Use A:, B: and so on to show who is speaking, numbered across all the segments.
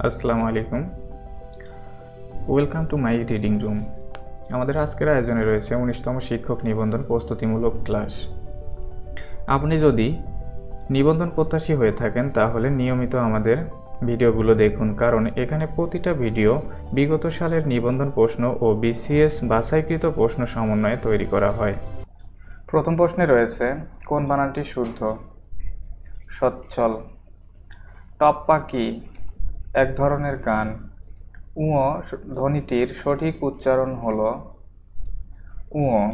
A: আসসালামু আলাইকুম, welcome to my reading room. আমাদের আজকের আয়োজনে রয়েছে 19তম শিক্ষক নিবন্ধন প্রস্তুতিমূলক ক্লাস। আপনি যদি নিবন্ধন প্রত্যাশী হয়ে থাকেন তাহলে নিয়মিত আমাদের ভিডিওগুলো দেখুন, কারণ এখানে প্রতিটা ভিডিও বিগত সালের নিবন্ধন প্রশ্ন ও বিসিএস বাছাইকৃত প্রশ্ন সমন্বয়ে তৈরি করা হয়। প্রথম প্রশ্নে রয়েছে, কোন বানানটি শুদ্ধ? সচ্ছল। টপ্পা কি? এক ধরনের গান। উঁ ধ্বনিটির সঠিক উচ্চারণ হল উঁ।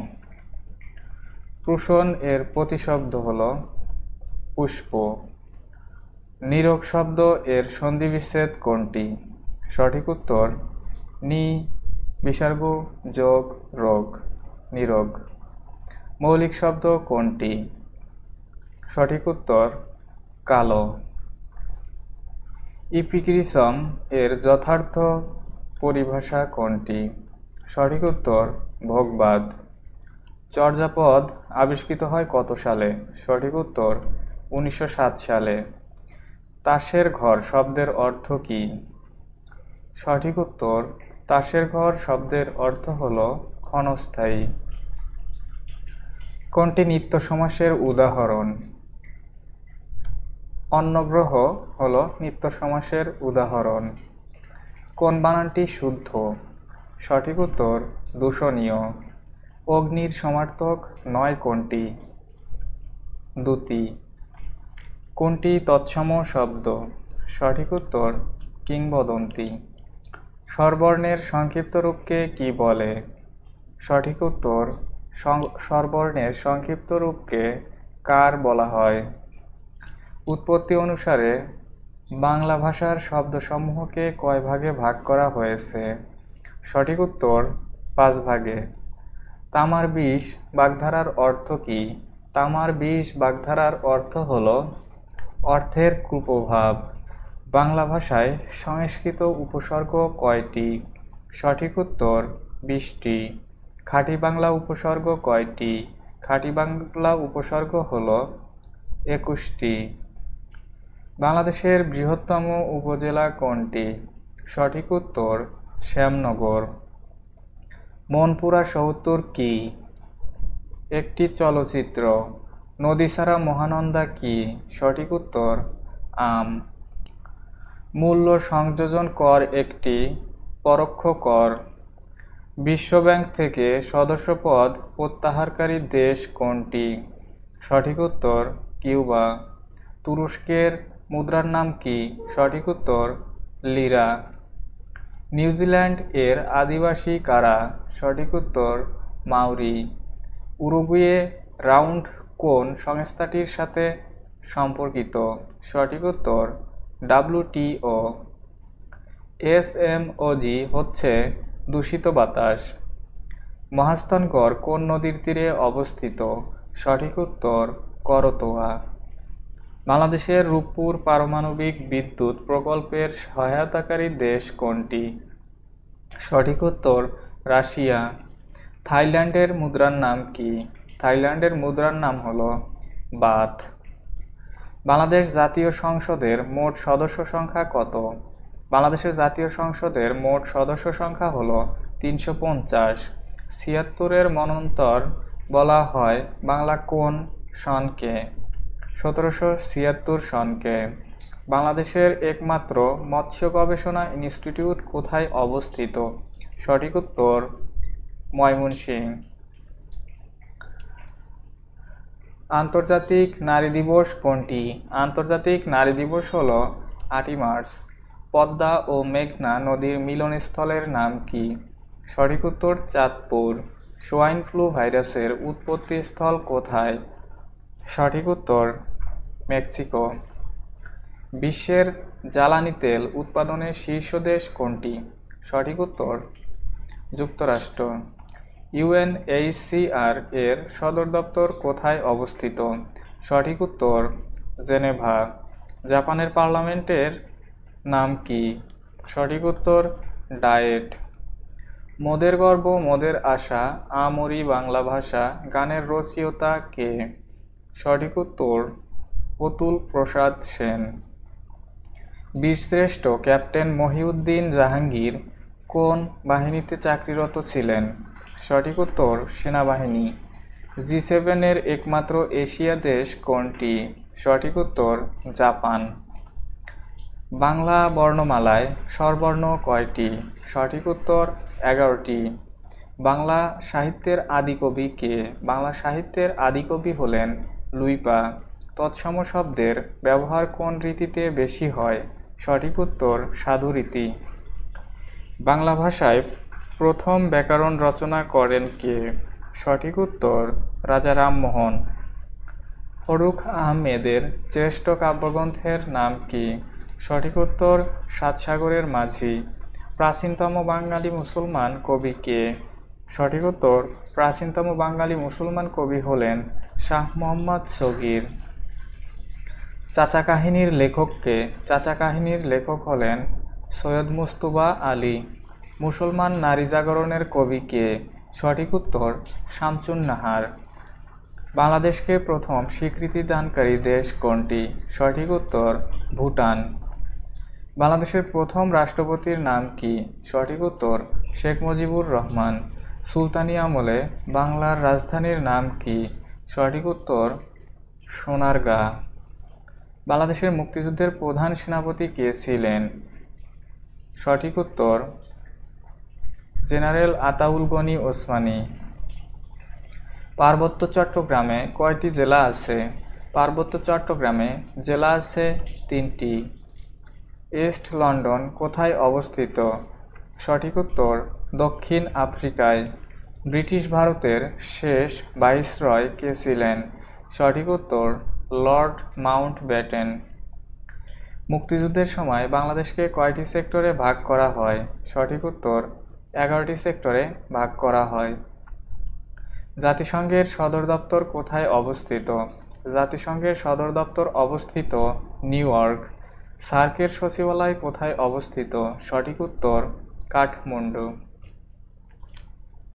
A: প্রূষণ এর প্রতিশব্দ হল পুষ্প। নীরোগ শব্দ এর সন্ধিবিচ্ছেদ কোনটি? সঠিক উত্তর নি বিসর্গ যোগ রোগ, নীরোগ। মৌলিক শব্দ কোনটি? সঠিক উত্তর কালো। ইপিক্রিসম এর যথার্থ পরিভাষা কোনটি? সঠিক উত্তর ভোগবাদ। চর্যাপদ আবিষ্কৃত হয় কত সালে? সঠিক উত্তর 1907 সালে। তাসের ঘর শব্দের অর্থ কী? সঠিক উত্তর তাসের ঘর শব্দের অর্থ হল ক্ষণস্থায়ী। কোনটি নিত্য সমাসের উদাহরণ? অন্নগ্রহ হল নিত্য সমাসের উদাহরণ। কোন বানানটি শুদ্ধ? সঠিক উত্তর দূষণীয়। অগ্নির সমার্থক নয় কোনটি? দ্যুতি। কোনটি তৎসম শব্দ? সঠিক উত্তর কিংবদন্তি। স্বরবর্ণের সংক্ষিপ্ত রূপকে কি বলে? সঠিক উত্তর স্বরবর্ণের সংক্ষিপ্ত রূপকে কার বলা হয়। উৎপত্তি অনুসারে বাংলা ভাষার শব্দসমূহকে কয় ভাগে ভাগ করা হয়েছে? সঠিক উত্তর 5 ভাগে। তামার বিষ বাগধারার অর্থ কী? তামার বিষ বাগধারার অর্থ হল অর্থের কুপ্রভাব। বাংলা ভাষায় সংস্কৃত উপসর্গ কয়টি? সঠিক উত্তর 20টি। খাঁটি বাংলা উপসর্গ কয়টি? খাঁটি বাংলা উপসর্গ হল 21টি। বাংলাদেশের বৃহত্তম উপজেলা কোনটি? সঠিক উত্তর শ্যামনগর। মনপুরা ৭০ কি? একটি চলচ্চিত্র। নদী ছাড়া মহানন্দা কি? সঠিক উত্তর আম। মূল্য সংযোজন কর একটি পরোক্ষ কর। বিশ্বব্যাংক থেকে সদস্যপদ প্রত্যাহারকারী দেশ কোনটি? সঠিক উত্তর কিউবা। তুরস্কের মুদ্রার নাম কি? সঠিক উত্তর লিরা। নিউজিল্যান্ড এর আদিবাসী কারা? সঠিক উত্তর মাউরি। উরুগুয়ে রাউন্ড কোন সংস্থাটির সাথে সম্পর্কিত? সঠিক উত্তর WTO। SMOG হচ্ছে দূষিত বাতাস। মহাস্থানগড় কোন নদীর তীরে অবস্থিত? সঠিক উত্তর করতোয়া। বাংলাদেশের রূপপুর পারমাণবিক বিদ্যুৎ প্রকল্পের সহায়তাকারী দেশ কোনটি? সঠিক উত্তর রাশিয়া। থাইল্যান্ডের মুদ্রার নাম কি? থাইল্যান্ডের মুদ্রার নাম হল বাথ। বাংলাদেশ জাতীয় সংসদের মোট সদস্য সংখ্যা কত? বাংলাদেশের জাতীয় সংসদের মোট সদস্য সংখ্যা হল 350। 76-এর মন্বন্তর বলা হয় বাংলা কোন সনকে? 1776 সনকে। বাংলাদেশের একমাত্র মৎস্য গবেষণা ইনস্টিটিউট কোথায় অবস্থিত? সঠিক উত্তর ময়মনসিংহ। আন্তর্জাতিক নারী দিবস কোনটি? আন্তর্জাতিক নারী দিবস হল 8ই মার্চ। পদ্মা ও মেঘনা নদীর মিলনস্থলের নাম কি? সঠিক উত্তর চাঁদপুর। সোয়াইন ফ্লু ভাইরাসের উৎপত্তিস্থল কোথায়? সঠিক উত্তর মেক্সিকো। বিশ্বের জ্বালানি তেল উৎপাদনের শীর্ষ দেশ কোনটি? সঠিক উত্তর যুক্তরাষ্ট্র। UNHCR এর সদর দপ্তর কোথায় অবস্থিত? সঠিক উত্তর জেনেভা। জাপানের পার্লামেন্টের নাম কি? সঠিক উত্তর ডায়েট। মোদের গর্ব মোদের আশা আমরি বাংলা ভাষা গানের রচয়িতা কে? সঠিক উত্তর অতুল প্রসাদ সেন। বীরশ্রেষ্ঠ ক্যাপ্টেন মহিউদ্দিন জাহাঙ্গীর কোন বাহিনীতে চাকরিরত ছিলেন? সঠিক উত্তর সেনাবাহিনী। G7 এর একমাত্র এশিয়া দেশ কোনটি? সঠিক উত্তর জাপান। বাংলা বর্ণমালায় স্বরবর্ণ কয়টি? সঠিক উত্তর 11টি। বাংলা সাহিত্যের আদিকবি কে? বাংলা সাহিত্যের আদিকবি হলেন লুইপা। তৎসম শব্দের ব্যবহার কোন রীতিতে বেশি হয়? সঠিক উত্তর সাধুরীতি। বাংলা ভাষায় প্রথম ব্যাকরণ রচনা করেন কে? সঠিক উত্তর রাজা রামমোহন। ফরুক আহমেদের শ্রেষ্ঠ কাব্যগ্রন্থের নাম কি? সঠিক উত্তর সাতসাগরের মাঝি। প্রাচীনতম বাঙালি মুসলমান কবি কে? সঠিক উত্তর প্রাচীনতম বাঙালি মুসলমান কবি হলেন শাহ মোহাম্মদ সগীর। চাচা কাহিনীর লেখক কে? চাচা কাহিনীর লেখক হলেন সৈয়দ মুজতবা আলী। মুসলমান নারী জাগরণের কবি কে? সঠিক উত্তর শামসুন নাহার। বাংলাদেশকে প্রথম স্বীকৃতি দানকারী দেশ কোনটি? সঠিক উত্তর ভুটান। বাংলাদেশের প্রথম রাষ্ট্রপতির নাম কি? সঠিক উত্তর শেখ মুজিবুর রহমান। সুলতানি আমলে বাংলার রাজধানীর নাম কি? সঠিক উত্তর সোনারগাঁ। বাংলাদেশের মুক্তিযুদ্ধের প্রধান সেনাপতি কে ছিলেন? সঠিক উত্তর জেনারেল আতাউল গনি ওসমানী। পার্বত্য চট্টগ্রামে কয়টি জেলা আছে? পার্বত্য চট্টগ্রামে জেলা আছে 3টি। ইস্ট লন্ডন কোথায় অবস্থিত? সঠিক উত্তর দক্ষিণ আফ্রিকায়। ব্রিটিশ ভারতের শেষ ভাইসরয় কে ছিলেন? সঠিক উত্তর লর্ড মাউন্টব্যাটেন। মুক্তিযুদ্ধের সময় বাংলাদেশকে কয়টি সেক্টরে ভাগ করা হয়? সঠিক উত্তর 11টি সেক্টরে ভাগ করা হয়। জাতিসংঘের সদর দপ্তর কোথায় অবস্থিত? জাতিসংঘের সদর দপ্তর অবস্থিত নিউ ইয়র্ক। সার্কের সচিবালয় কোথায় অবস্থিত? সঠিক উত্তর কাঠমান্ডু।